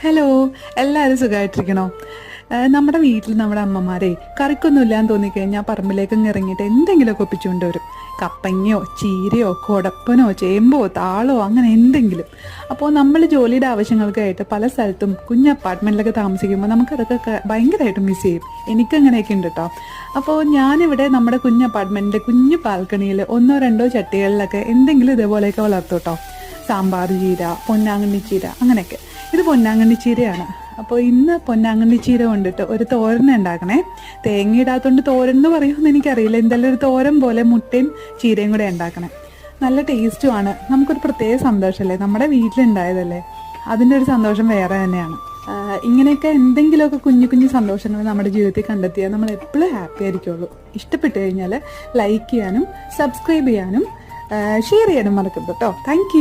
Hello, എല്ലാവരും സുഖമായിട്ടിരിക്കണോ? നമ്മുടെ വീട്ടിൽ നമ്മുടെ അമ്മമാരെ കറിക്കൊന്നും ഇല്ലാന്ന് തോന്നിക്കഴിഞ്ഞാൽ പറമ്പിലേക്ക് ഇറങ്ങിയിട്ട് എന്തെങ്കിലുമൊക്കെ ഒപ്പിച്ചുകൊണ്ട് വരും. കപ്പങ്ങയോ ചീരയോ കൊടപ്പനോ ചേമ്പോ താളോ അങ്ങനെ എന്തെങ്കിലും. അപ്പോൾ നമ്മൾ ജോലിയുടെ ആവശ്യങ്ങൾക്കായിട്ട് പല സ്ഥലത്തും കുഞ്ഞ് അപ്പാർട്ട്മെൻറ്റിലൊക്കെ താമസിക്കുമ്പോൾ നമുക്കതൊക്കെ ഭയങ്കരമായിട്ട് മിസ് ചെയ്യും. എനിക്കങ്ങനെയൊക്കെ ഉണ്ട് കേട്ടോ. അപ്പോൾ ഞാനിവിടെ നമ്മുടെ കുഞ്ഞ് അപ്പാർട്ട്മെൻറ്റിൻ്റെ കുഞ്ഞു ബാൽക്കണിയിൽ ഒന്നോ രണ്ടോ ചട്ടികളിലൊക്കെ എന്തെങ്കിലും ഇതേപോലെയൊക്കെ വളർത്തും കേട്ടോ. സാമ്പാർ ചീര, പൊന്നാങ്കണ്ണി ചീര, അങ്ങനെയൊക്കെ. ഇത് പൊന്നാങ്കണ്ണി ചീരയാണ്. അപ്പോൾ ഇന്ന് പൊന്നാങ്കണ്ണി ചീര കൊണ്ടിട്ട് ഒരു തോരൻ ഉണ്ടാക്കണേ. തേങ്ങ ഇടാത്തതുകൊണ്ട് തോരൻ എന്ന് പറയുമെന്ന് എനിക്കറിയില്ല. എന്തായാലും ഒരു തോരൻ പോലെ മുട്ടയും ചീരയും കൂടെ ഉണ്ടാക്കണേ. നല്ല ടേസ്റ്റുമാണ്. നമുക്കൊരു പ്രത്യേക സന്തോഷമല്ലേ, നമ്മുടെ വീട്ടിലുണ്ടായതല്ലേ, അതിൻ്റെ ഒരു സന്തോഷം വേറെ തന്നെയാണ്. ഇങ്ങനെയൊക്കെ എന്തെങ്കിലുമൊക്കെ കുഞ്ഞു കുഞ്ഞു സന്തോഷങ്ങൾ നമ്മുടെ ജീവിതത്തിൽ കണ്ടെത്തിയാൽ നമ്മൾ എപ്പോഴും ഹാപ്പി ആയിരിക്കുള്ളൂ. ഇഷ്ടപ്പെട്ടു കഴിഞ്ഞാൽ ലൈക്ക് ചെയ്യാനും സബ്സ്ക്രൈബ് ചെയ്യാനും ഷെയർ ചെയ്യാനും മറക്കരുത് കേട്ടോ. താങ്ക്